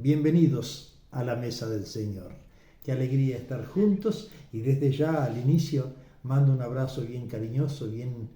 Bienvenidos a la mesa del Señor. Qué alegría estar juntos y desde ya al inicio mando un abrazo bien cariñoso, bien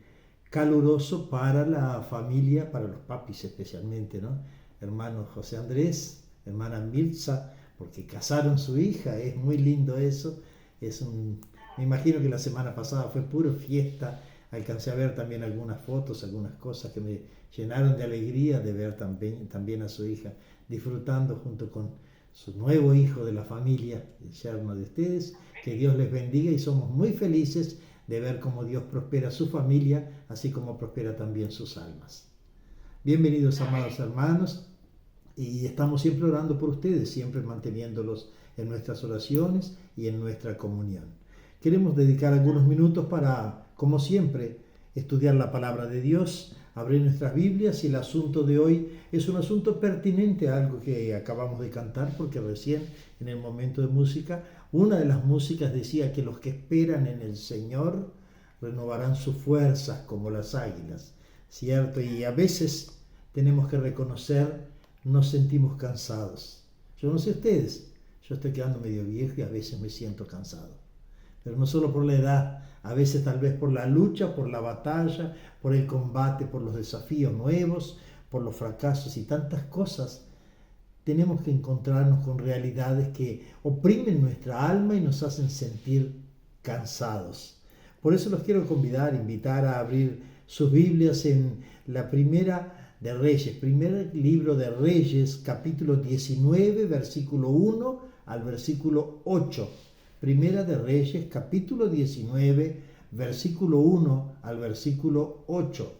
caluroso para la familia, para los papis especialmente, ¿no? Hermano José Andrés, hermana Mirza, porque casaron su hija, es muy lindo eso. Me imagino que la semana pasada fue pura fiesta. Alcancé a ver también algunas fotos, algunas cosas que me llenaron de alegría de ver también a su hija disfrutando junto con su nuevo hijo de la familia, el yerno de ustedes. Que Dios les bendiga y somos muy felices de ver cómo Dios prospera su familia, así como prospera también sus almas. Bienvenidos, amados hermanos, y estamos siempre orando por ustedes, siempre manteniéndolos en nuestras oraciones y en nuestra comunión. Queremos dedicar algunos minutos para, como siempre, estudiar la palabra de Dios, abrir nuestras Biblias, y el asunto de hoy es un asunto pertinente a algo que acabamos de cantar, porque recién en el momento de música, una de las músicas decía que los que esperan en el Señor renovarán sus fuerzas como las águilas, ¿cierto? Y a veces tenemos que reconocer, nos sentimos cansados. Yo no sé ustedes, yo estoy quedando medio viejo y a veces me siento cansado. Pero no solo por la edad, a veces tal vez por la lucha, por la batalla, por el combate, por los desafíos nuevos, por los fracasos y tantas cosas. Tenemos que encontrarnos con realidades que oprimen nuestra alma y nos hacen sentir cansados. Por eso los quiero invitar a abrir sus Biblias en la primera de Reyes, primer libro de Reyes, capítulo 19, versículo 1 al versículo 8. Primera de Reyes, capítulo 19, versículo 1 al versículo 8.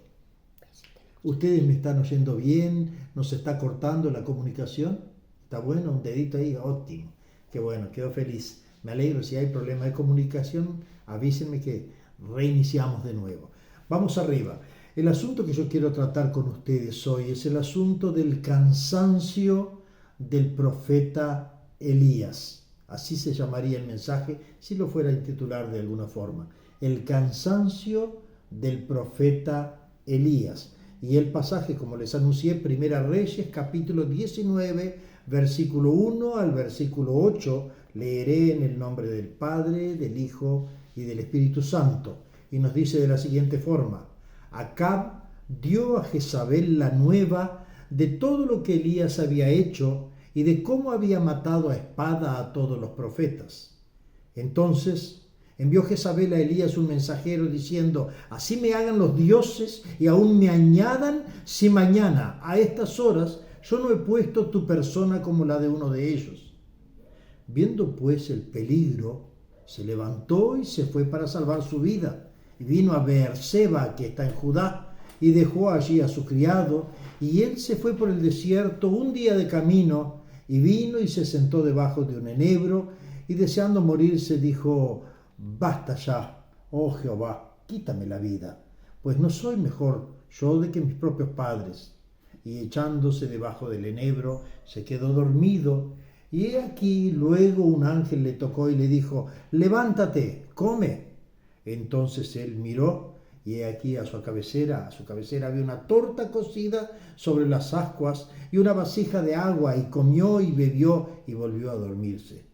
¿Ustedes me están oyendo bien? ¿Nos está cortando la comunicación? ¿Está bueno? Un dedito ahí, óptimo. Qué bueno, quedo feliz. Me alegro. Si hay problema de comunicación, avísenme que reiniciamos de nuevo. Vamos arriba. El asunto que yo quiero tratar con ustedes hoy es el asunto del cansancio del profeta Elías. Así se llamaría el mensaje si lo fuera a titular de alguna forma. El cansancio del profeta Elías. Y el pasaje, como les anuncié, Primera Reyes, capítulo 19, versículo 1 al versículo 8, leeré en el nombre del Padre, del Hijo y del Espíritu Santo. Y nos dice de la siguiente forma: Acab dio a Jezabel la nueva de todo lo que Elías había hecho y de cómo había matado a espada a todos los profetas. Entonces envió Jezabel a Elías un mensajero diciendo: así me hagan los dioses y aún me añadan, si mañana a estas horas yo no he puesto tu persona como la de uno de ellos. Viendo pues el peligro, se levantó y se fue para salvar su vida, y vino a Beerseba, que está en Judá, y dejó allí a su criado, y él se fue por el desierto un día de camino, y vino y se sentó debajo de un enebro, y deseando morirse dijo: basta ya, oh Jehová, quítame la vida, pues no soy mejor yo de que mis propios padres. Y echándose debajo del enebro, se quedó dormido, y he aquí luego un ángel le tocó y le dijo: levántate, come. Entonces él miró, y he aquí a su cabecera había una torta cocida sobre las ascuas y una vasija de agua, y comió y bebió y volvió a dormirse.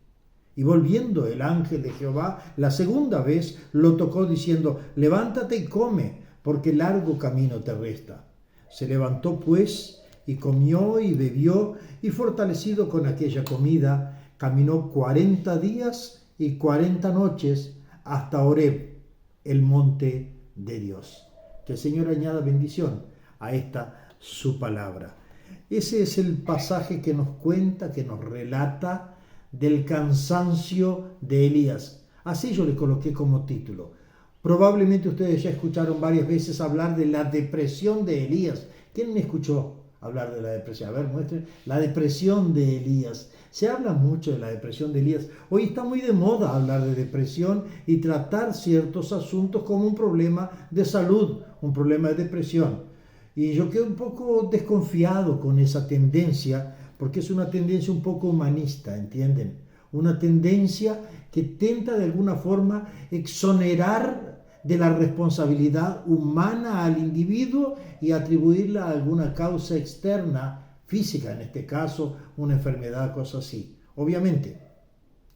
Y volviendo el ángel de Jehová la segunda vez lo tocó diciendo: levántate y come, porque largo camino te resta. Se levantó pues y comió y bebió, y fortalecido con aquella comida, caminó 40 días y 40 noches hasta Horeb, el monte de Dios. Que el Señor añada bendición a esta su palabra. Ese es el pasaje que nos cuenta, que nos relata del cansancio de Elías. Así yo le coloqué como título. Probablemente ustedes ya escucharon varias veces hablar de la depresión de Elías. ¿Quién me escuchó hablar de la depresión? A ver, muestren. La depresión de Elías. Se habla mucho de la depresión de Elías. Hoy está muy de moda hablar de depresión y tratar ciertos asuntos como un problema de salud, un problema de depresión. Y yo quedo un poco desconfiado con esa tendencia, porque es una tendencia un poco humanista, ¿entienden? Una tendencia que tenta de alguna forma exonerar de la responsabilidad humana al individuo y atribuirla a alguna causa externa física, en este caso una enfermedad, cosas así. Obviamente,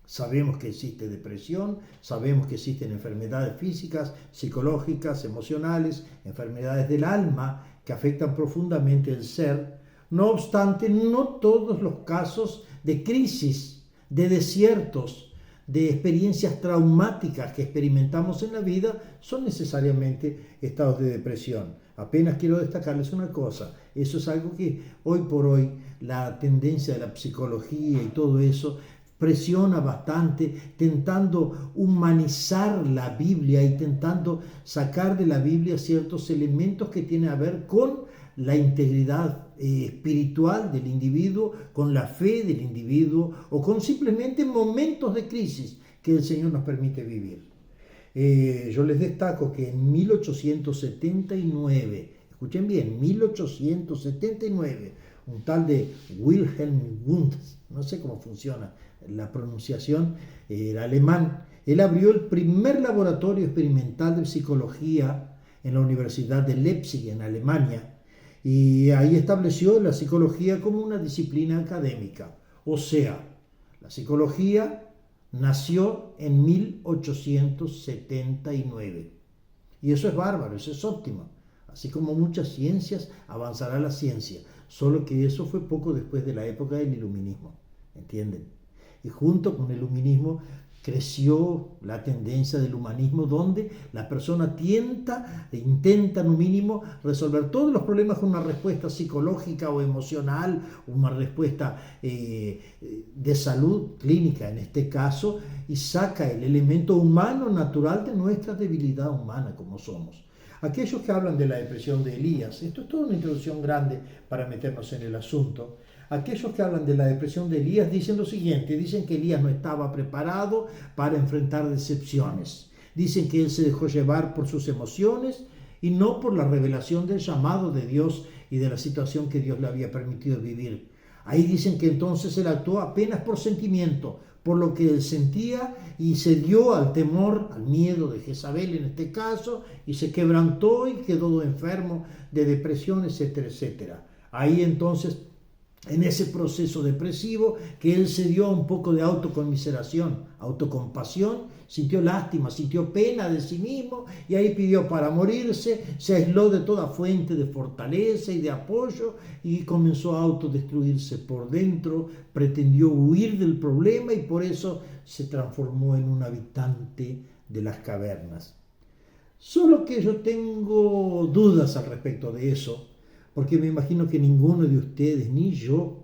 sabemos que existe depresión, sabemos que existen enfermedades físicas, psicológicas, emocionales, enfermedades del alma que afectan profundamente el ser. No obstante, no todos los casos de crisis, de desiertos, de experiencias traumáticas que experimentamos en la vida son necesariamente estados de depresión. Apenas quiero destacarles una cosa, eso es algo que hoy por hoy la tendencia de la psicología y todo eso presiona bastante, tentando humanizar la Biblia y tentando sacar de la Biblia ciertos elementos que tienen a ver con la integridad espiritual del individuo, con la fe del individuo o con simplemente momentos de crisis que el Señor nos permite vivir. Yo les destaco que en 1879, escuchen bien, 1879, un tal de Wilhelm Wundt, no sé cómo funciona la pronunciación, era alemán. Él abrió el primer laboratorio experimental de psicología en la Universidad de Leipzig, en Alemania, y ahí estableció la psicología como una disciplina académica. O sea, la psicología nació en 1879. Y eso es bárbaro, eso es óptimo. Así como muchas ciencias, avanzará la ciencia. Solo que eso fue poco después de la época del iluminismo. ¿Entienden? Y junto con el iluminismo creció la tendencia del humanismo, donde la persona intenta en un mínimo resolver todos los problemas con una respuesta psicológica o emocional, una respuesta de salud clínica en este caso, y saca el elemento humano natural de nuestra debilidad humana como somos. Aquellos que hablan de la depresión de Elías, esto es toda una introducción grande para meternos en el asunto. Aquellos que hablan de la depresión de Elías dicen lo siguiente, dicen que Elías no estaba preparado para enfrentar decepciones. Dicen que él se dejó llevar por sus emociones y no por la revelación del llamado de Dios y de la situación que Dios le había permitido vivir. Ahí dicen que entonces él actuó apenas por sentimiento, por lo que él sentía, y se dio al temor, al miedo de Jezabel en este caso, y se quebrantó y quedó enfermo de depresión, etcétera, etcétera. Ahí entonces, en ese proceso depresivo, que él se dio un poco de autoconmiseración, autocompasión, sintió lástima, sintió pena de sí mismo y ahí pidió para morirse, se aisló de toda fuente de fortaleza y de apoyo y comenzó a autodestruirse por dentro, pretendió huir del problema y por eso se transformó en un habitante de las cavernas. Solo que yo tengo dudas al respecto de eso, porque me imagino que ninguno de ustedes ni yo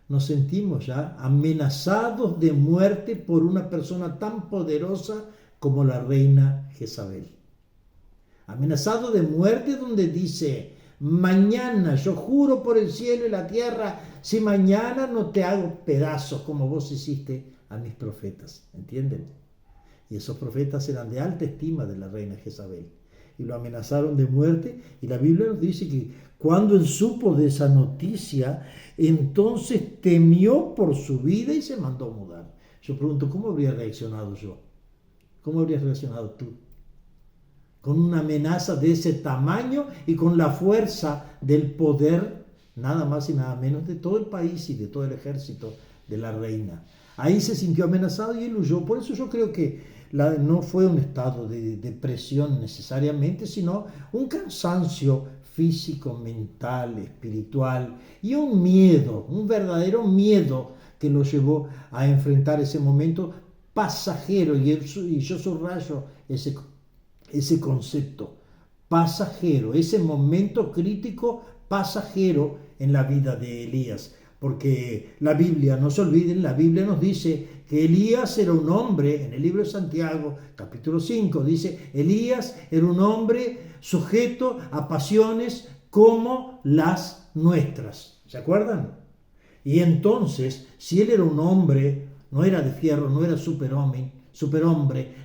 nos sentimos ya amenazados de muerte por una persona tan poderosa como la reina Jezabel. Amenazado de muerte donde dice, mañana, yo juro por el cielo y la tierra, si mañana no te hago pedazos como vos hiciste a mis profetas. ¿Entienden? Y esos profetas eran de alta estima de la reina Jezabel. Y lo amenazaron de muerte. Y la Biblia nos dice que cuando él supo de esa noticia, entonces temió por su vida y se mandó a mudar. Yo pregunto, ¿cómo habría reaccionado yo? ¿Cómo habrías reaccionado tú? Con una amenaza de ese tamaño y con la fuerza del poder, nada más y nada menos, de todo el país y de todo el ejército de la reina. Ahí se sintió amenazado y él huyó. Por eso yo creo que no fue un estado de depresión necesariamente, sino un cansancio físico, mental, espiritual y un miedo, un verdadero miedo que lo llevó a enfrentar ese momento pasajero. Y yo subrayo ese concepto, pasajero, ese momento crítico pasajero en la vida de Elías. Porque la Biblia, no se olviden, la Biblia nos dice que Elías era un hombre, en el libro de Santiago, capítulo 5, dice, Elías era un hombre sujeto a pasiones como las nuestras. ¿Se acuerdan? Y entonces, si él era un hombre, no era de fierro, no era superhombre,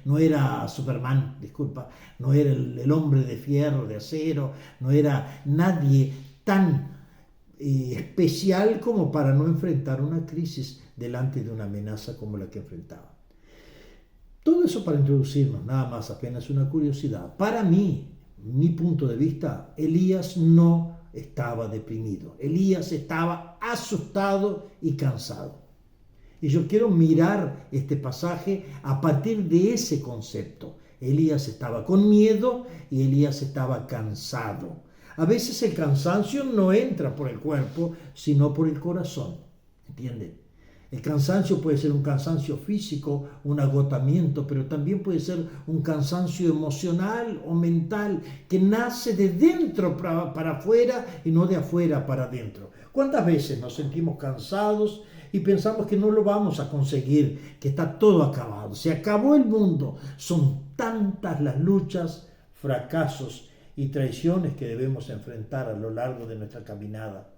no era Superman, disculpa, no era el hombre de fierro, de acero, no era nadie tan especial como para no enfrentar una crisis delante de una amenaza como la que enfrentaba. Todo eso para introducirnos, nada más, apenas una curiosidad. Para mí, mi punto de vista, Elías no estaba deprimido. Elías estaba asustado y cansado. Y yo quiero mirar este pasaje a partir de ese concepto. Elías estaba con miedo y Elías estaba cansado. A veces el cansancio no entra por el cuerpo, sino por el corazón. ¿Entienden? El cansancio puede ser un cansancio físico, un agotamiento, pero también puede ser un cansancio emocional o mental que nace de dentro para afuera y no de afuera para adentro. ¿Cuántas veces nos sentimos cansados y pensamos que no lo vamos a conseguir, que está todo acabado? Se acabó el mundo. Son tantas las luchas, fracasos y traiciones que debemos enfrentar a lo largo de nuestra caminada.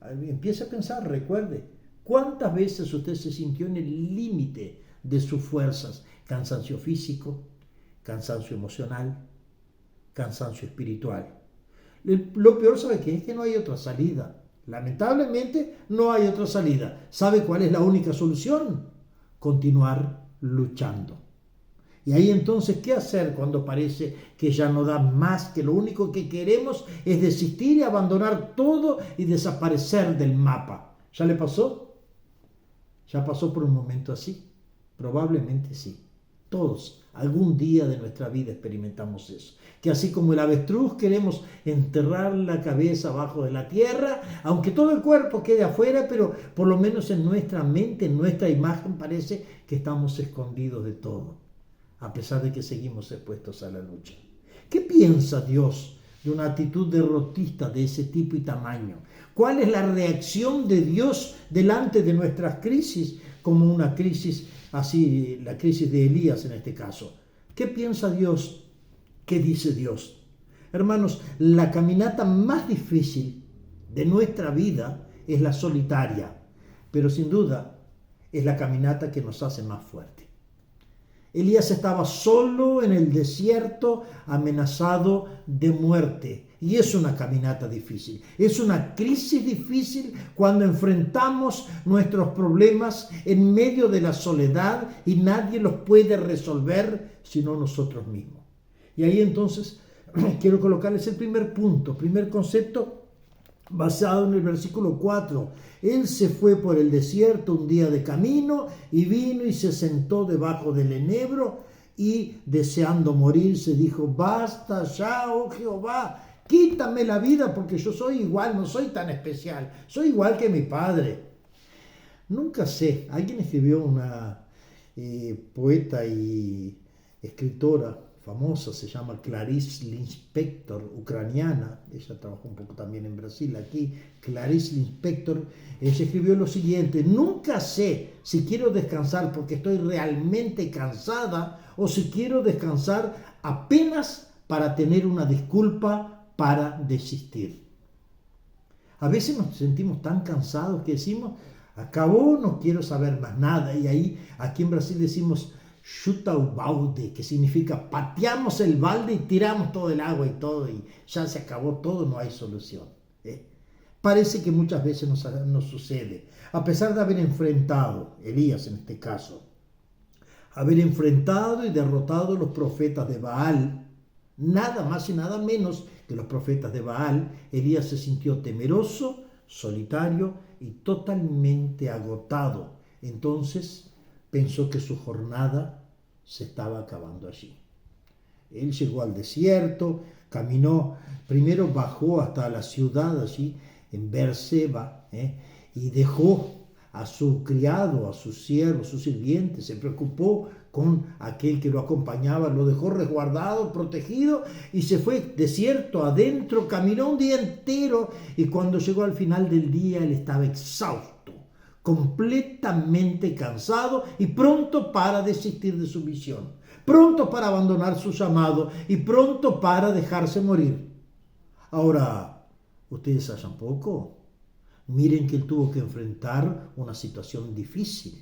Empiece a pensar, recuerde. ¿Cuántas veces usted se sintió en el límite de sus fuerzas? Cansancio físico, cansancio emocional, cansancio espiritual. Lo peor, ¿sabe qué? Es que no hay otra salida. Lamentablemente no hay otra salida. ¿Sabe cuál es la única solución? Continuar luchando. Y ahí entonces, ¿qué hacer cuando parece que ya no da más? Que lo único que queremos es desistir y abandonar todo y desaparecer del mapa. ¿Ya le pasó? ¿Ya pasó por un momento así? Probablemente sí. Todos, algún día de nuestra vida experimentamos eso. Que así como el avestruz queremos enterrar la cabeza abajo de la tierra, aunque todo el cuerpo quede afuera, pero por lo menos en nuestra mente, en nuestra imagen, parece que estamos escondidos de todo, a pesar de que seguimos expuestos a la lucha. ¿Qué piensa Dios de una actitud derrotista de ese tipo y tamaño? ¿Cuál es la reacción de Dios delante de nuestras crisis, como una crisis así, la crisis de Elías en este caso? ¿Qué piensa Dios? ¿Qué dice Dios? Hermanos, la caminata más difícil de nuestra vida es la solitaria, pero sin duda es la caminata que nos hace más fuertes. Elías estaba solo en el desierto, amenazado de muerte. Y es una caminata difícil. Es una crisis difícil cuando enfrentamos nuestros problemas en medio de la soledad y nadie los puede resolver sino nosotros mismos. Y ahí entonces quiero colocarles el primer punto, primer concepto basado en el versículo 4. Él se fue por el desierto un día de camino y vino y se sentó debajo del enebro y deseando morirse dijo: basta ya, oh Jehová, quítame la vida porque yo soy igual, no soy tan especial, soy igual que mi padre. Nunca sé, alguien escribió, una poeta y escritora famosa, se llama Clarice Lispector, ucraniana. Ella trabajó un poco también en Brasil, aquí. Clarice Lispector, ella escribió lo siguiente: nunca sé si quiero descansar porque estoy realmente cansada o si quiero descansar apenas para tener una disculpa para desistir. A veces nos sentimos tan cansados que decimos: acabó, no quiero saber más nada. Y ahí, aquí en Brasil decimos chuta o balde, que significa pateamos el balde y tiramos todo el agua y todo, y ya se acabó todo, no hay solución. Parece que muchas veces nos sucede, a pesar de haber enfrentado, Elías en este caso, haber enfrentado y derrotado a los profetas de Baal, nada más y nada menos que los profetas de Baal, Elías se sintió temeroso, solitario y totalmente agotado. Entonces pensó que su jornada se estaba acabando allí. Él llegó al desierto, caminó, primero bajó hasta la ciudad allí en Beerseba, y dejó a su criado, a su siervo, a su sirviente, se preocupó con aquel que lo acompañaba, lo dejó resguardado, protegido, y se fue desierto adentro, caminó un día entero, y cuando llegó al final del día él estaba exhausto, completamente cansado y pronto para desistir de su misión, pronto para abandonar su llamado y pronto para dejarse morir. Ahora, ¿ustedes hallan poco? Miren que él tuvo que enfrentar una situación difícil.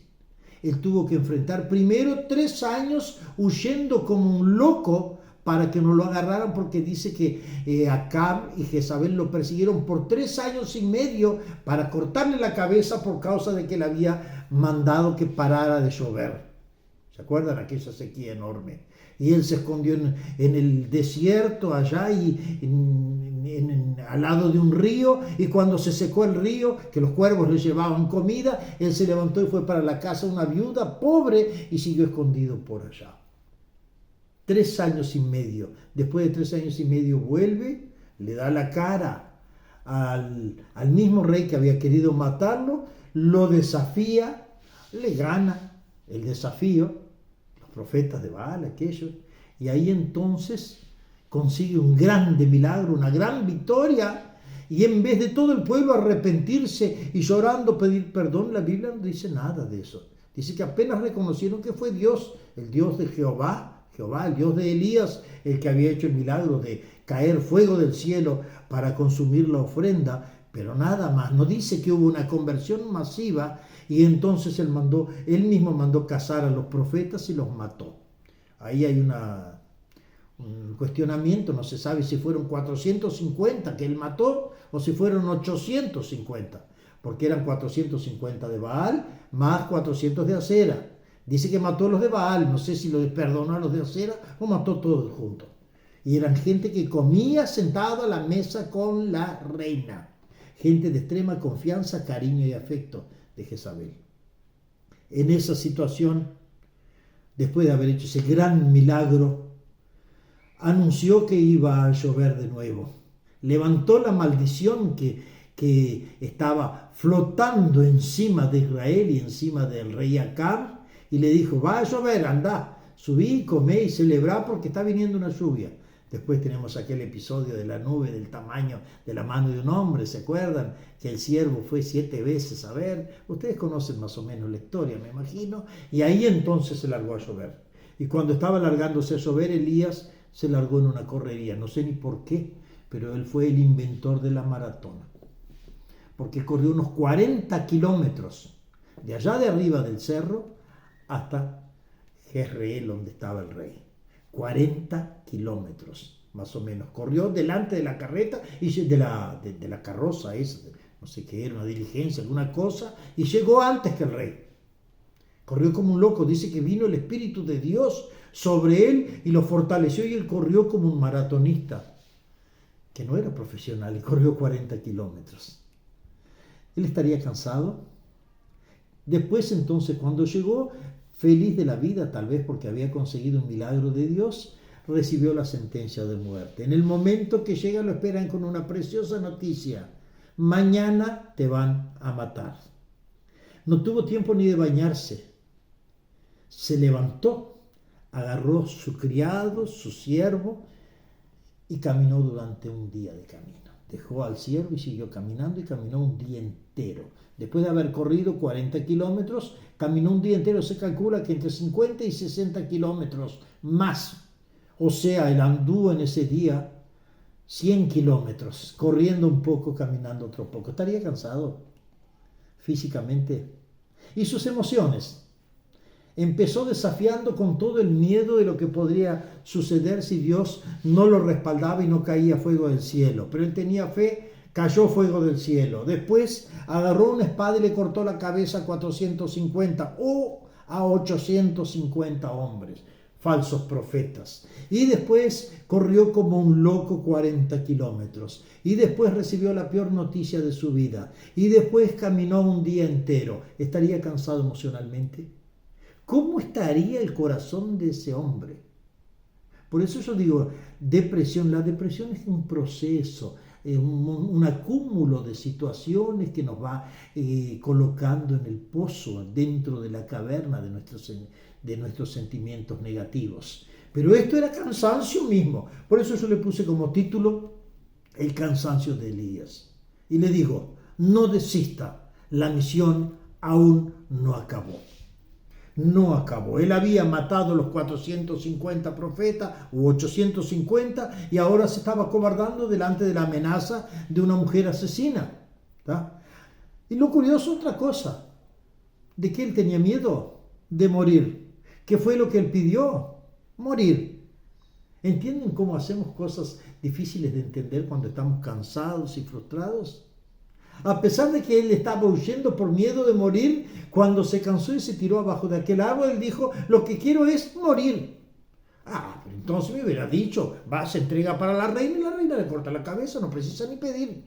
Él tuvo que enfrentar primero 3 años huyendo como un loco para que no lo agarraran, porque dice que Acab y Jezabel lo persiguieron por 3 años y medio para cortarle la cabeza por causa de que le había mandado que parara de llover. ¿Se acuerdan? Aquella sequía enorme. Y él se escondió en el desierto allá y al lado de un río, y cuando se secó el río, que los cuervos le llevaban comida, él se levantó y fue para la casa de una viuda pobre y siguió escondido por allá. 3 años y medio. Después de 3 años y medio vuelve, le da la cara al mismo rey que había querido matarlo, lo desafía, le gana el desafío, los profetas de Baal, aquellos, y ahí entonces consigue un grande milagro, una gran victoria, y en vez de todo el pueblo arrepentirse y llorando pedir perdón, la Biblia no dice nada de eso. Dice que apenas reconocieron que fue Dios, el Dios de Jehová, el Dios de Elías, el que había hecho el milagro de caer fuego del cielo para consumir la ofrenda, pero nada más. No dice que hubo una conversión masiva y entonces él mismo mandó cazar a los profetas y los mató. Ahí hay un cuestionamiento, no se sabe si fueron 450 que él mató o si fueron 850, porque eran 450 de Baal más 400 de Acera. Dice que mató a los de Baal, no sé si los perdonó a los de Acera o mató todos juntos. Y eran gente que comía sentado a la mesa con la reina. Gente de extrema confianza, cariño y afecto de Jezabel. En esa situación, después de haber hecho ese gran milagro, anunció que iba a llover de nuevo. Levantó la maldición que estaba flotando encima de Israel y encima del rey Acab, y le dijo: va a llover, anda, subí, comé y celebrá porque está viniendo una lluvia. Después tenemos aquel episodio de la nube del tamaño de la mano de un hombre, ¿se acuerdan? Que el siervo fue 7 veces a ver. Ustedes conocen más o menos la historia, me imagino. Y ahí entonces se largó a llover. Y cuando estaba largándose a llover, Elías se largó en una correría. No sé ni por qué, pero él fue el inventor de la maratón. Porque corrió unos 40 kilómetros de allá de arriba del cerro hasta Jezreel, donde estaba el rey. 40 kilómetros, más o menos. Corrió delante de la carreta, y de la carroza esa, no sé qué era, una diligencia, alguna cosa, y llegó antes que el rey. Corrió como un loco, dice que vino el Espíritu de Dios sobre él y lo fortaleció, y él corrió como un maratonista, que no era profesional, y corrió 40 kilómetros. Él estaría cansado. Después entonces, cuando llegó, feliz de la vida, tal vez porque había conseguido un milagro de Dios, recibió la sentencia de muerte. En el momento que llega, lo esperan con una preciosa noticia: mañana te van a matar. No tuvo tiempo ni de bañarse. Se levantó, agarró su criado, su siervo, y caminó durante un día de camino. Dejó al siervo y siguió caminando, y caminó un día entero. Después de haber corrido 40 kilómetros, caminó un día entero. Se calcula que entre 50 y 60 kilómetros más. O sea, él anduvo en ese día 100 kilómetros, corriendo un poco, caminando otro poco. Estaría cansado físicamente. Y sus emociones. Empezó desafiando con todo el miedo de lo que podría suceder si Dios no lo respaldaba y no caía fuego del cielo. Pero él tenía fe, cayó fuego del cielo. Después agarró una espada y le cortó la cabeza a 450 o a 850 hombres, falsos profetas. Y después corrió como un loco 40 kilómetros. Y después recibió la peor noticia de su vida. Y después caminó un día entero. ¿Estaría cansado emocionalmente? ¿Cómo estaría el corazón de ese hombre? Por eso yo digo, depresión. La depresión es un proceso, un acúmulo de situaciones que nos va colocando en el pozo, dentro de la caverna de nuestros sentimientos negativos. Pero esto era cansancio mismo. Por eso yo le puse como título El cansancio de Elías. Y le digo, no desista, la misión aún no acabó. No acabó. Él había matado a los 450 profetas u 850 y ahora se estaba acobardando delante de la amenaza de una mujer asesina. ¿Tá? Y lo curioso, otra cosa, de que él tenía miedo de morir. ¿Qué fue lo que él pidió? Morir. ¿Entienden cómo hacemos cosas difíciles de entender cuando estamos cansados y frustrados? A pesar de que él estaba huyendo por miedo de morir, cuando se cansó y se tiró abajo de aquel árbol, él dijo, lo que quiero es morir. Pero entonces me hubiera dicho, va, se entrega para la reina y la reina le corta la cabeza, no precisa ni pedir.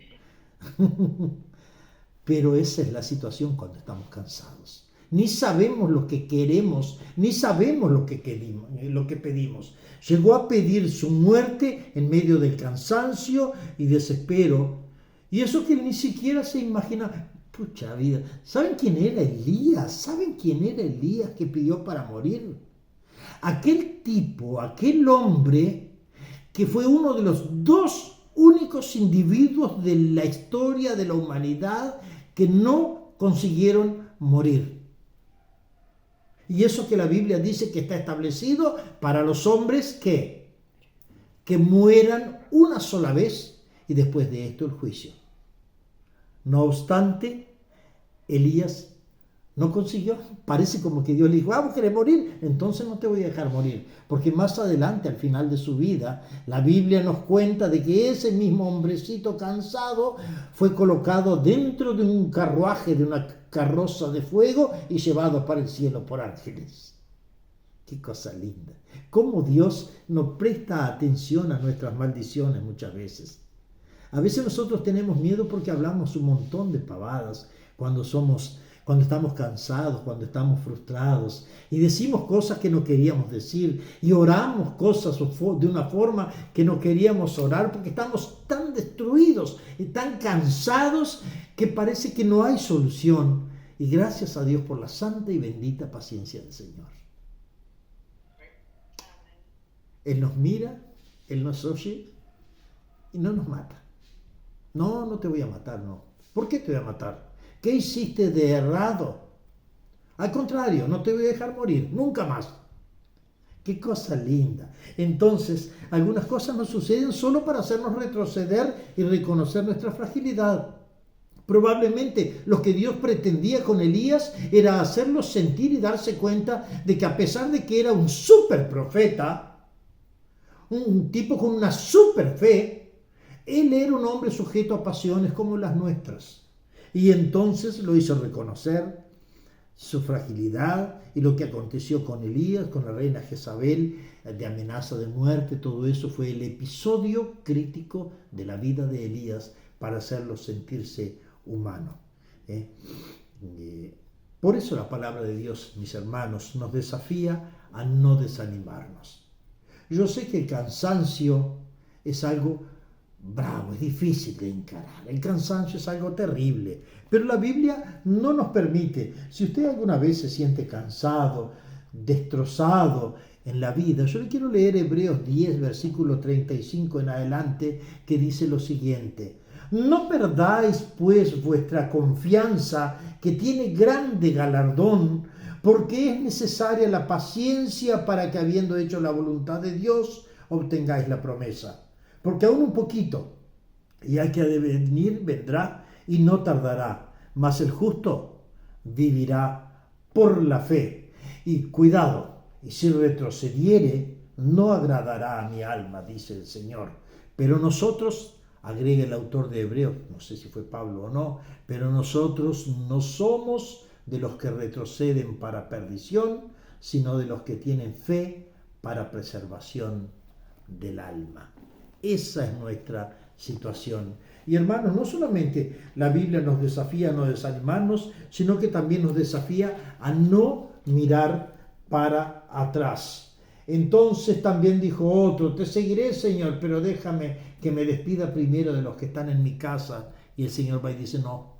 Pero esa es la situación cuando estamos cansados. Ni sabemos lo que queremos, ni sabemos lo que pedimos. Llegó a pedir su muerte en medio del cansancio y desespero. Y eso que ni siquiera se imagina. Pucha vida. ¿Saben quién era Elías? ¿Saben quién era Elías que pidió para morir? Aquel tipo, aquel hombre que fue uno de los dos únicos individuos de la historia de la humanidad que no consiguieron morir. Y eso que la Biblia dice que está establecido para los hombres que mueran una sola vez y después de esto el juicio. No obstante, Elías no consiguió. Parece como que Dios le dijo, vos querés morir, entonces no te voy a dejar morir. Porque más adelante, al final de su vida, la Biblia nos cuenta de que ese mismo hombrecito cansado fue colocado dentro de un carruaje, de una carroza de fuego y llevado para el cielo por ángeles. Qué cosa linda. Cómo Dios nos presta atención a nuestras maldiciones muchas veces. A veces nosotros tenemos miedo porque hablamos un montón de pavadas cuando estamos cansados, cuando estamos frustrados y decimos cosas que no queríamos decir y oramos cosas de una forma que no queríamos orar porque estamos tan destruidos y tan cansados que parece que no hay solución. Y gracias a Dios por la santa y bendita paciencia del Señor. Él nos mira, Él nos oye y no nos mata. No, no te voy a matar, no. ¿Por qué te voy a matar? ¿Qué hiciste de errado? Al contrario, no te voy a dejar morir, nunca más. Qué cosa linda. Entonces, algunas cosas nos suceden solo para hacernos retroceder y reconocer nuestra fragilidad. Probablemente lo que Dios pretendía con Elías era hacerlo sentir y darse cuenta de que a pesar de que era un súper profeta, un tipo con una súper fe, él era un hombre sujeto a pasiones como las nuestras. Y entonces lo hizo reconocer su fragilidad y lo que aconteció con Elías, con la reina Jezabel, de amenaza de muerte. Todo eso fue el episodio crítico de la vida de Elías para hacerlo sentirse humano. Por eso la palabra de Dios, mis hermanos, nos desafía a no desanimarnos. Yo sé que el cansancio es algo bravo, es difícil de encarar. El cansancio es algo terrible, pero la Biblia no nos permite. Si usted alguna vez se siente cansado, destrozado en la vida, yo le quiero leer Hebreos 10, versículo 35 en adelante, que dice lo siguiente: no perdáis pues vuestra confianza, que tiene grande galardón, porque es necesaria la paciencia para que, habiendo hecho la voluntad de Dios, obtengáis la promesa. Porque aún un poquito, y hay que venir, vendrá y no tardará, mas el justo vivirá por la fe. Y cuidado, y si retrocediere, no agradará a mi alma, dice el Señor. Pero nosotros, agrega el autor de Hebreos, no sé si fue Pablo o no, pero nosotros no somos de los que retroceden para perdición, sino de los que tienen fe para preservación del alma. Esa es nuestra situación. Y hermanos, no solamente la Biblia nos desafía a no desanimarnos, sino que también nos desafía a no mirar para atrás. Entonces también dijo otro: te seguiré, Señor, pero déjame que me despida primero de los que están en mi casa. Y el Señor va y dice: no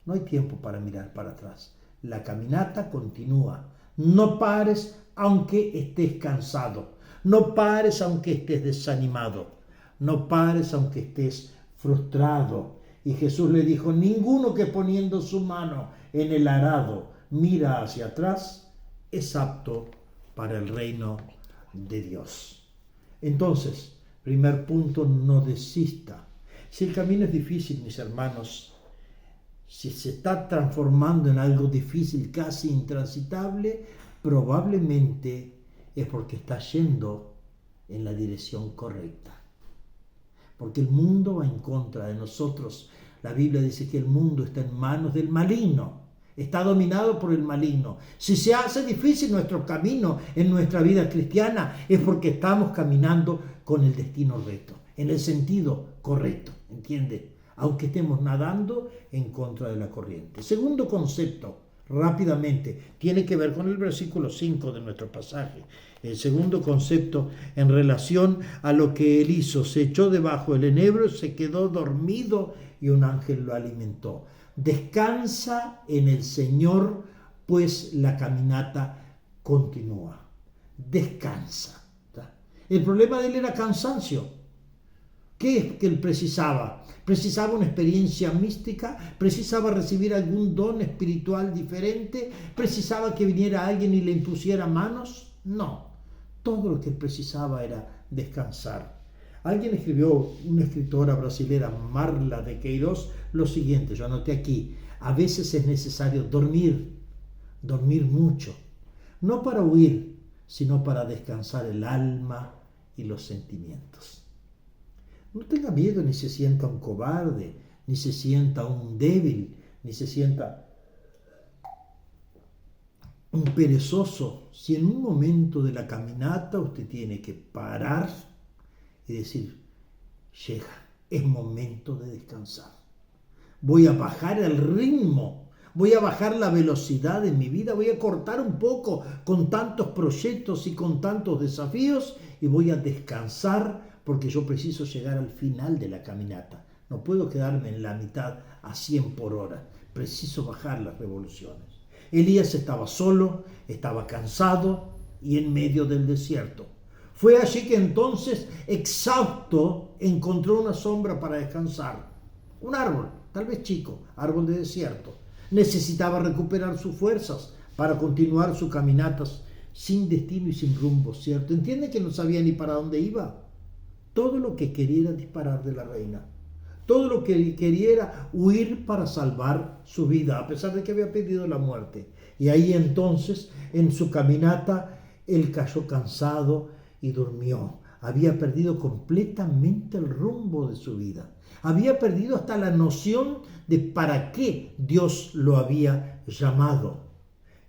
hay tiempo para mirar para atrás. La caminata continúa. No pares aunque estés cansado. No pares aunque estés desanimado. No pares aunque estés frustrado. Y Jesús le dijo: ninguno que poniendo su mano en el arado mira hacia atrás es apto para el reino de Dios. Entonces, primer punto, no desista. Si el camino es difícil, mis hermanos, si se está transformando en algo difícil, casi intransitable, probablemente es porque está yendo en la dirección correcta. Porque el mundo va en contra de nosotros. La Biblia dice que el mundo está en manos del maligno. está dominado por el maligno. Si se hace difícil nuestro camino en nuestra vida cristiana, es porque estamos caminando con el destino recto, en el sentido correcto, ¿entiende? Aunque estemos nadando en contra de la corriente. Segundo concepto, rápidamente, tiene que ver con el versículo 5 de nuestro pasaje. El segundo concepto en relación a lo que él hizo: se echó debajo del enebro, se quedó dormido y un ángel lo alimentó. Descansa en el Señor, pues la caminata continúa. Descansa. El problema de él era cansancio. ¿Qué es que él precisaba? ¿Precisaba una experiencia mística? ¿Precisaba recibir algún don espiritual diferente? ¿Precisaba que viniera alguien y le impusiera manos? No. Todo lo que él precisaba era descansar. Alguien escribió, una escritora brasilera, Marla de Queiroz, lo siguiente, yo anoté aquí: a veces es necesario dormir mucho, no para huir, sino para descansar el alma y los sentimientos. No tenga miedo, ni se sienta un cobarde, ni se sienta un débil, ni se sienta un perezoso. Si en un momento de la caminata usted tiene que parar y decir: llega, es momento de descansar. Voy a bajar el ritmo, voy a bajar la velocidad de mi vida, voy a cortar un poco con tantos proyectos y con tantos desafíos y voy a descansar, porque yo preciso llegar al final de la caminata. No puedo quedarme en la mitad a 100 por hora. Preciso bajar las revoluciones. Elías estaba solo, estaba cansado y en medio del desierto. Fue allí que entonces, exhausto, encontró una sombra para descansar. Un árbol, tal vez chico, árbol de desierto. Necesitaba recuperar sus fuerzas para continuar sus caminatas sin destino y sin rumbo, ¿cierto? ¿Entiende que no sabía ni para dónde iba? Todo lo que quería era disparar de la reina. Todo lo que quería era huir para salvar su vida, a pesar de que había pedido la muerte. Y ahí entonces, en su caminata, él cayó cansado y durmió. Había perdido completamente el rumbo de su vida. Había perdido hasta la noción de para qué Dios lo había llamado.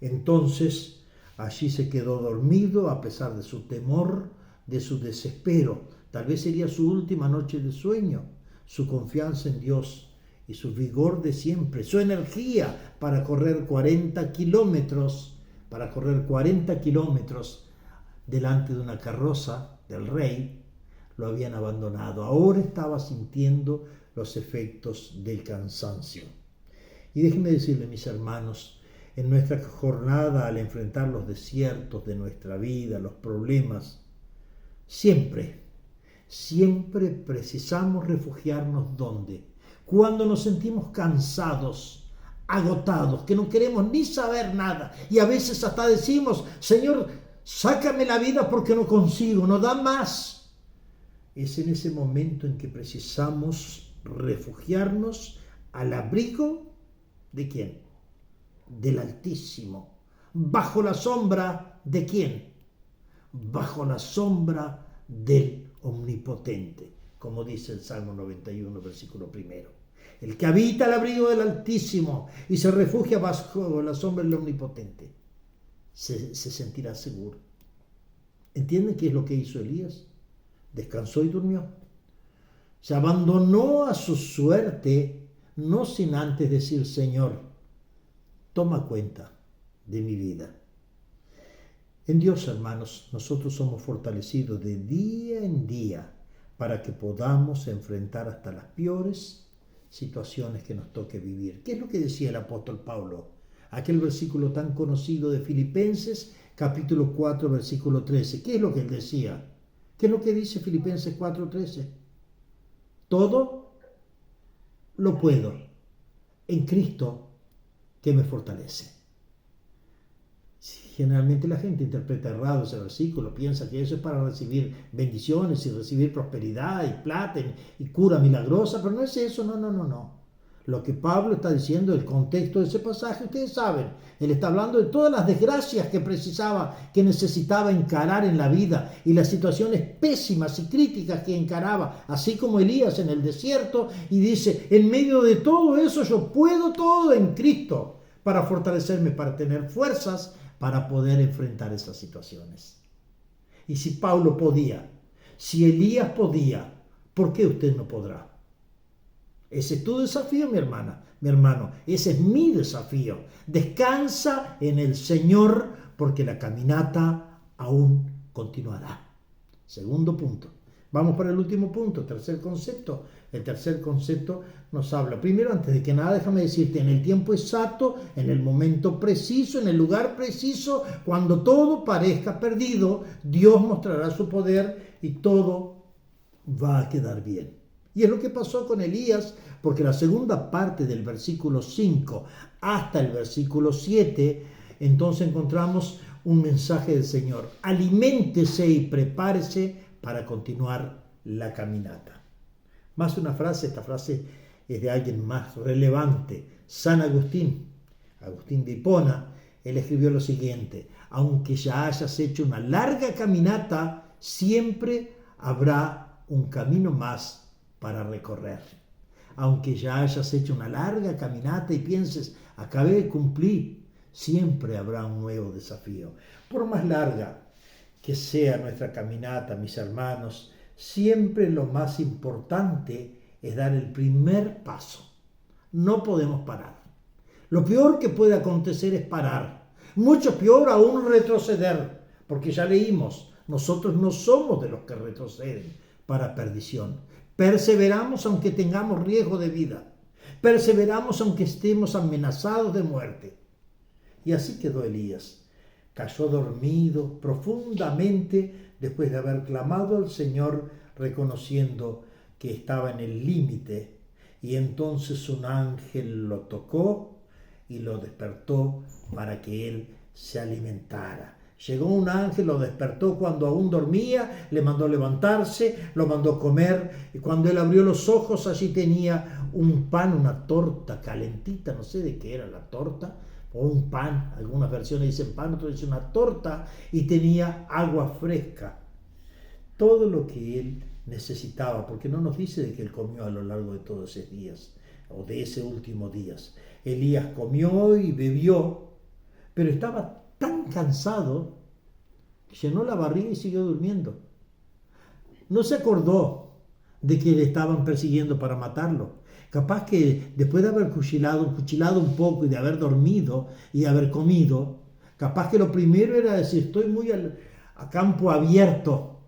Entonces, allí se quedó dormido a pesar de su temor, de su desespero. Tal vez sería su última noche de sueño. Su confianza en Dios y su vigor de siempre, su energía para correr 40 kilómetros delante de una carroza del rey, lo habían abandonado. Ahora estaba sintiendo los efectos del cansancio. Y déjenme decirle, mis hermanos, en nuestra jornada, al enfrentar los desiertos de nuestra vida, los problemas, siempre precisamos refugiarnos ¿dónde? Cuando nos sentimos cansados, agotados, que no queremos ni saber nada. Y a veces hasta decimos: Señor, sácame la vida porque no consigo, no da más. Es en ese momento en que precisamos refugiarnos al abrigo ¿de quién? Del Altísimo. ¿Bajo la sombra de quién? Bajo la sombra del Omnipotente, como dice el Salmo 91, versículo 1. El que habita al abrigo del Altísimo y se refugia bajo la sombra del Omnipotente se sentirá seguro. ¿Entienden qué es lo que hizo Elías? Descansó y durmió. Se abandonó a su suerte, no sin antes decir: Señor, toma cuenta de mi vida. En Dios, hermanos, nosotros somos fortalecidos de día en día para que podamos enfrentar hasta las peores situaciones que nos toque vivir. ¿Qué es lo que decía el apóstol Pablo? Aquel versículo tan conocido de Filipenses, capítulo 4, versículo 13. ¿Qué es lo que él decía? ¿Qué es lo que dice Filipenses 4, 13? Todo lo puedo en Cristo que me fortalece. Generalmente la gente interpreta errado ese versículo, piensa que eso es para recibir bendiciones y recibir prosperidad y plata y cura milagrosa, pero no es eso, no. Lo que Pablo está diciendo, el contexto de ese pasaje, ustedes saben, él está hablando de todas las desgracias que necesitaba encarar en la vida y las situaciones pésimas y críticas que encaraba, así como Elías en el desierto, y dice: en medio de todo eso yo puedo todo en Cristo. para fortalecerme, para tener fuerzas para poder enfrentar esas situaciones. Y si Pablo podía, si Elías podía, ¿por qué usted no podrá? Ese es tu desafío, mi hermana, mi hermano. Ese es mi desafío. Descansa en el Señor porque la caminata aún continuará. Segundo punto. Vamos para el último punto, tercer concepto. El tercer concepto nos habla. Primero, antes de que nada, déjame decirte, en el tiempo exacto, en el momento preciso, en el lugar preciso, cuando todo parezca perdido, Dios mostrará su poder y todo va a quedar bien. Y es lo que pasó con Elías, porque la segunda parte del versículo 5 hasta el versículo 7, entonces encontramos un mensaje del Señor. Aliméntese y prepárese para continuar la caminata. Más una frase, esta frase es de alguien más relevante, San Agustín, Agustín de Hipona. Él escribió lo siguiente: aunque ya hayas hecho una larga caminata, siempre habrá un camino más para recorrer. Aunque ya hayas hecho una larga caminata y pienses, acabé, cumplí, siempre habrá un nuevo desafío. Por más larga que sea nuestra caminata, mis hermanos, siempre lo más importante es dar el primer paso. No podemos parar. Lo peor que puede acontecer es parar. Mucho peor aún retroceder, porque ya leímos, nosotros no somos de los que retroceden para perdición. Perseveramos aunque tengamos riesgo de vida. Perseveramos aunque estemos amenazados de muerte. Y así quedó Elías. Cayó dormido profundamente después de haber clamado al Señor, reconociendo que estaba en el límite. Y entonces un ángel lo tocó y lo despertó para que él se alimentara. Llegó un ángel, lo despertó cuando aún dormía, le mandó levantarse, lo mandó comer, y cuando él abrió los ojos allí tenía un pan, una torta calentita, no sé de qué era la torta, o un pan, algunas versiones dicen pan, otras dicen una torta, y tenía agua fresca. Todo lo que él necesitaba, porque no nos dice de que él comió a lo largo de todos esos días, o de ese último días. Elías comió y bebió, pero estaba tan cansado, llenó la barriga y siguió durmiendo. No se acordó de que le estaban persiguiendo para matarlo. Capaz que después de haber cuchilado un poco y de haber dormido y de haber comido, capaz que lo primero era decir, estoy muy a campo abierto,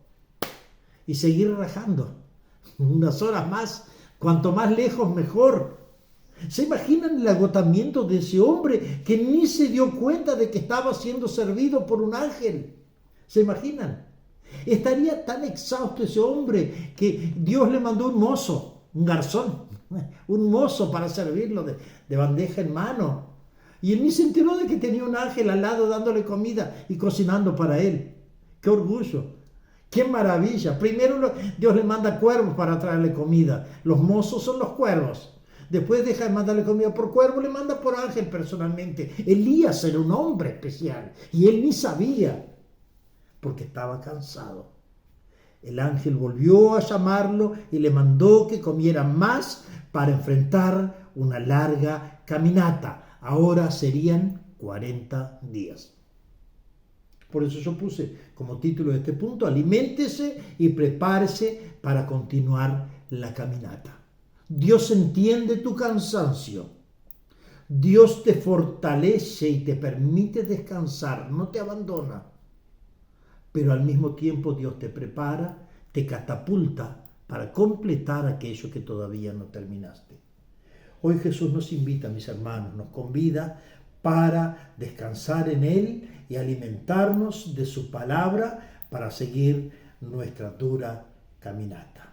y seguir rajando unas horas más, cuanto más lejos mejor. ¿Se imaginan el agotamiento de ese hombre que ni se dio cuenta de que estaba siendo servido por un ángel? ¿Se imaginan? Estaría tan exhausto ese hombre que Dios le mandó un mozo, un garzón, un mozo para servirlo de bandeja en mano. Y él ni se enteró de que tenía un ángel al lado dándole comida y cocinando para él. ¡Qué orgullo! ¡Qué maravilla! Primero Dios le manda cuervos para traerle comida. Los mozos son los cuervos. Después deja de mandarle comida por cuervo, le manda por ángel personalmente. Elías era un hombre especial y él ni sabía, porque estaba cansado. El ángel volvió a llamarlo y le mandó que comiera más para enfrentar una larga caminata. Ahora serían 40 días. Por eso yo puse como título de este punto, aliméntese y prepárese para continuar la caminata. Dios entiende tu cansancio. Dios te fortalece y te permite descansar, no te abandona. Pero al mismo tiempo Dios te prepara, te catapulta para completar aquello que todavía no terminaste. Hoy Jesús nos invita, mis hermanos, nos convida para descansar en Él y alimentarnos de su palabra para seguir nuestra dura caminata.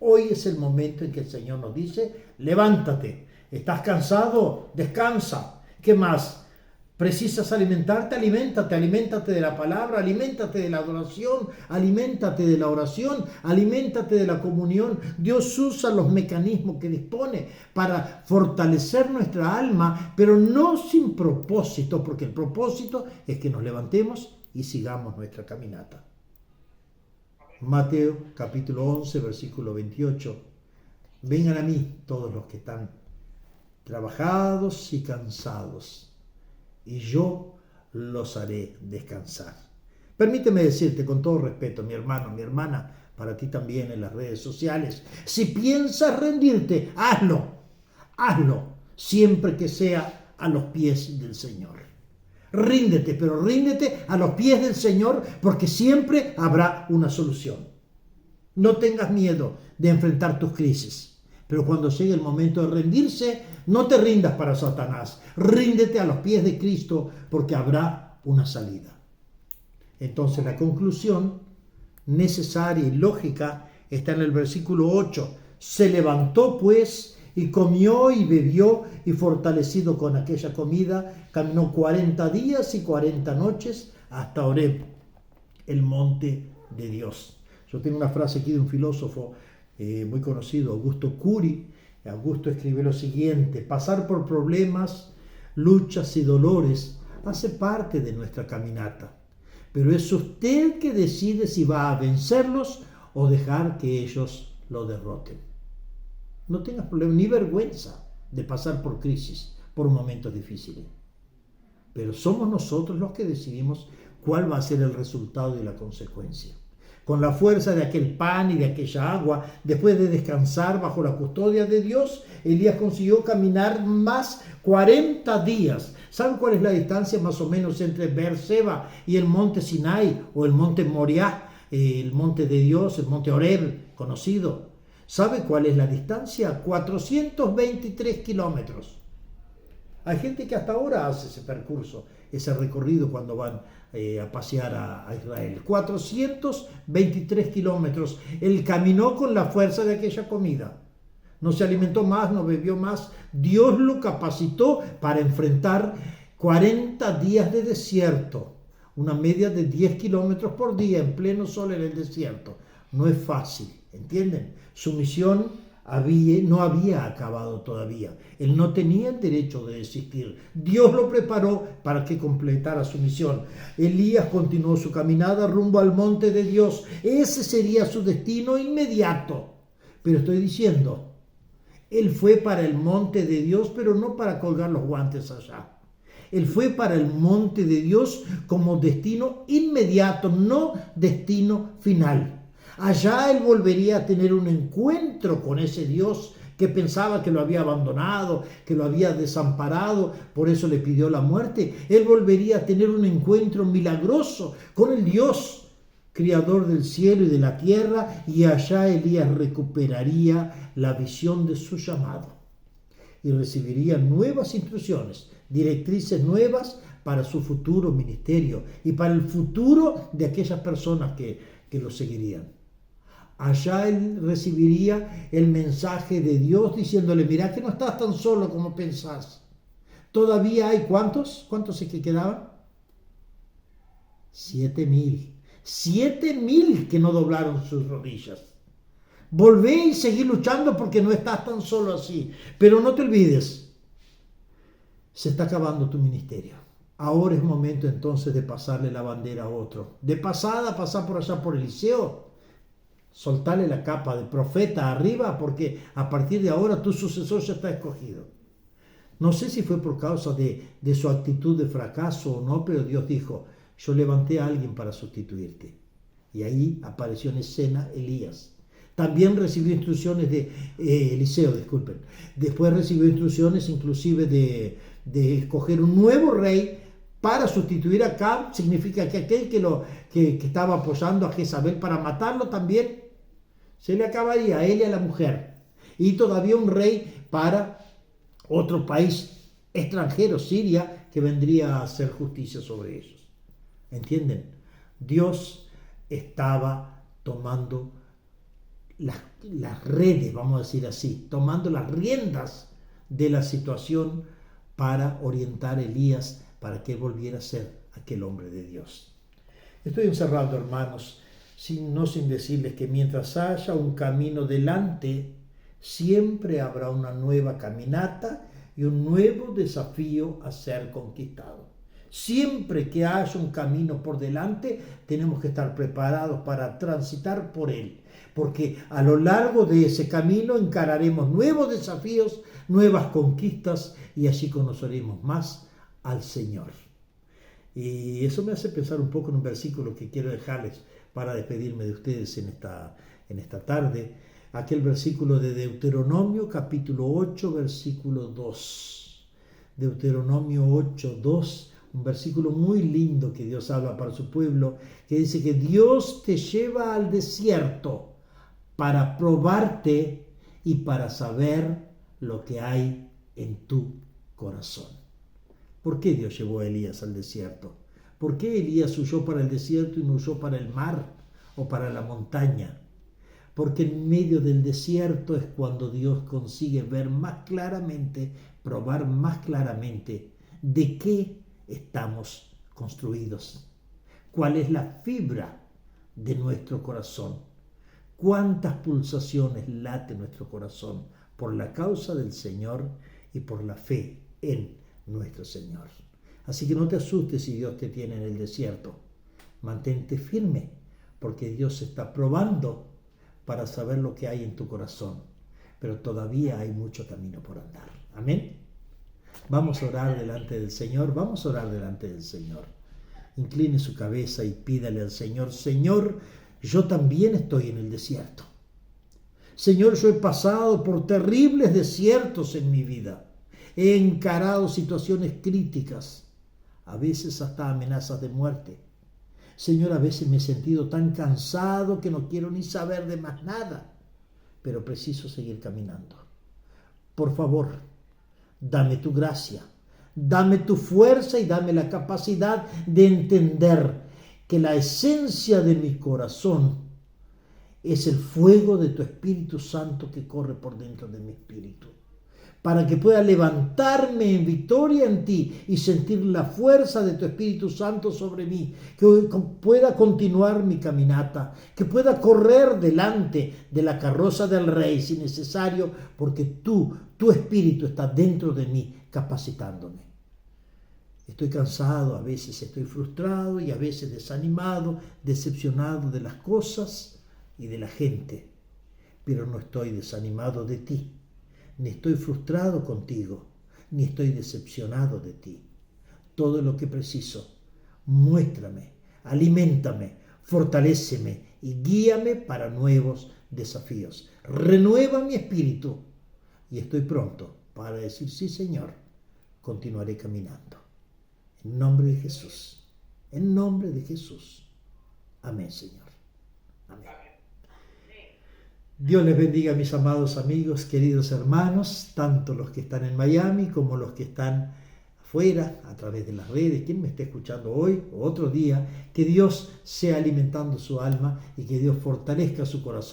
Hoy es el momento en que el Señor nos dice, levántate, ¿estás cansado? Descansa. ¿Qué más? ¿Precisas alimentarte? Aliméntate de la palabra, aliméntate de la adoración, aliméntate de la oración, aliméntate de la comunión. Dios usa los mecanismos que dispone para fortalecer nuestra alma, pero no sin propósito, porque el propósito es que nos levantemos y sigamos nuestra caminata. Mateo capítulo 11, versículo 28. Vengan a mí todos los que están trabajados y cansados, y yo los haré descansar. Permíteme decirte con todo respeto, mi hermano, mi hermana, para ti también en las redes sociales, si piensas rendirte, hazlo, hazlo, siempre que sea a los pies del Señor. Ríndete, pero ríndete a los pies del Señor, porque siempre habrá una solución. No tengas miedo de enfrentar tus crisis, pero cuando llegue el momento de rendirse, no te rindas para Satanás, ríndete a los pies de Cristo, porque habrá una salida. Entonces la conclusión necesaria y lógica está en el versículo 8. Se levantó pues y comió y bebió, y fortalecido con aquella comida, caminó 40 días y 40 noches hasta Horeb, el monte de Dios. Yo tengo una frase aquí de un filósofo muy conocido, Augusto Curi. Augusto escribe lo siguiente: pasar por problemas, luchas y dolores hace parte de nuestra caminata, pero es usted que decide si va a vencerlos o dejar que ellos lo derroten. No tengas problema ni vergüenza de pasar por crisis, por momentos difíciles, pero somos nosotros los que decidimos cuál va a ser el resultado y la consecuencia. Con la fuerza de aquel pan y de aquella agua, después de descansar bajo la custodia de Dios, Elías consiguió caminar más 40 días. ¿Saben cuál es la distancia más o menos entre Beerseba y el monte Sinai o el monte Moriah, el monte de Dios, el monte Horeb conocido? ¿Sabe cuál es la distancia? 423 kilómetros. Hay gente que hasta ahora hace ese percurso, ese recorrido cuando van a pasear a Israel. 423 kilómetros. Él caminó con la fuerza de aquella comida. No se alimentó más, no bebió más. Dios lo capacitó para enfrentar 40 días de desierto. Una media de 10 kilómetros por día en pleno sol en el desierto. No es fácil, ¿entienden? Su misión no había acabado todavía. Él no tenía el derecho de desistir. Dios lo preparó para que completara su misión. Elías continuó su caminada rumbo al monte de Dios. Ese sería su destino inmediato. Pero estoy diciendo, él fue para el monte de Dios, pero no para colgar los guantes allá. Él fue para el monte de Dios como destino inmediato, no destino final. Allá él volvería a tener un encuentro con ese Dios que pensaba que lo había abandonado, que lo había desamparado, por eso le pidió la muerte. Él volvería a tener un encuentro milagroso con el Dios, creador del cielo y de la tierra, y allá Elías recuperaría la visión de su llamado y recibiría nuevas instrucciones, directrices nuevas para su futuro ministerio y para el futuro de aquellas personas que lo seguirían. Allá él recibiría el mensaje de Dios diciéndole: mira que no estás tan solo como pensás. Todavía hay, ¿cuántos? ¿Cuántos es que quedaban? 7,000. 7,000 que no doblaron sus rodillas. Volvé y seguí luchando porque no estás tan solo así. Pero no te olvides, se está acabando tu ministerio. Ahora es momento entonces de pasarle la bandera a otro. De pasada, pasar por allá por Eliseo. Soltarle la capa de profeta arriba, porque a partir de ahora tu sucesor ya está escogido. No sé si fue por causa de su actitud de fracaso o no, pero Dios dijo: yo levanté a alguien para sustituirte. Y ahí apareció en escena Elías. También recibió instrucciones de Eliseo, disculpen. Después recibió instrucciones inclusive de escoger un nuevo rey para sustituir a Acab. Significa que aquel que estaba apoyando a Jezabel para matarlo también se le acabaría a él y a la mujer. Y todavía un rey para otro país extranjero, Siria, que vendría a hacer justicia sobre ellos. ¿Entienden? Dios estaba tomando las redes, vamos a decir así, tomando las riendas de la situación para orientar a Elías para que volviera a ser aquel hombre de Dios. Estoy encerrando, hermanos, sin decirles que mientras haya un camino delante, siempre habrá una nueva caminata y un nuevo desafío a ser conquistado. Siempre que haya un camino por delante, tenemos que estar preparados para transitar por él, porque a lo largo de ese camino encararemos nuevos desafíos, nuevas conquistas, y así conoceremos más al Señor. Y eso me hace pensar un poco en un versículo que quiero dejarles para despedirme de ustedes en esta tarde. Aquel versículo de Deuteronomio capítulo 8, versículo 2. Deuteronomio 8, 2, un versículo muy lindo que Dios habla para su pueblo, que dice que Dios te lleva al desierto para probarte y para saber lo que hay en tu corazón. ¿Por qué Dios llevó a Elías al desierto? ¿Por qué Elías huyó para el desierto y no huyó para el mar o para la montaña? Porque en medio del desierto es cuando Dios consigue ver más claramente, probar más claramente de qué estamos construidos, cuál es la fibra de nuestro corazón, cuántas pulsaciones late nuestro corazón por la causa del Señor y por la fe en nuestro Señor. Así que no te asustes si Dios te tiene en el desierto. Mantente firme, porque Dios se está probando para saber lo que hay en tu corazón. Pero todavía hay mucho camino por andar. Amén. Vamos a orar delante del Señor. Vamos a orar delante del Señor. Incline su cabeza y pídale al Señor: Señor, yo también estoy en el desierto. Señor, yo he pasado por terribles desiertos en mi vida. He encarado situaciones críticas, a veces hasta amenazas de muerte. Señor, a veces me he sentido tan cansado que no quiero ni saber de más nada, pero preciso seguir caminando. Por favor, dame tu gracia, dame tu fuerza y dame la capacidad de entender que la esencia de mi corazón es el fuego de tu Espíritu Santo que corre por dentro de mi espíritu, para que pueda levantarme en victoria en ti y sentir la fuerza de tu Espíritu Santo sobre mí, que pueda continuar mi caminata, que pueda correr delante de la carroza del Rey si necesario, porque tu Espíritu está dentro de mí capacitándome. Estoy cansado, a veces estoy frustrado y a veces desanimado, decepcionado de las cosas y de la gente, pero no estoy desanimado de ti. Ni estoy frustrado contigo, ni estoy decepcionado de ti. Todo lo que preciso, muéstrame, aliméntame, fortaléceme y guíame para nuevos desafíos. Renueva mi espíritu y estoy pronto para decir: sí, Señor, continuaré caminando. En nombre de Jesús, en nombre de Jesús. Amén, Señor. Amén. Dios les bendiga, mis amados amigos, queridos hermanos, tanto los que están en Miami como los que están afuera, a través de las redes, quien me esté escuchando hoy o otro día. Que Dios sea alimentando su alma y que Dios fortalezca su corazón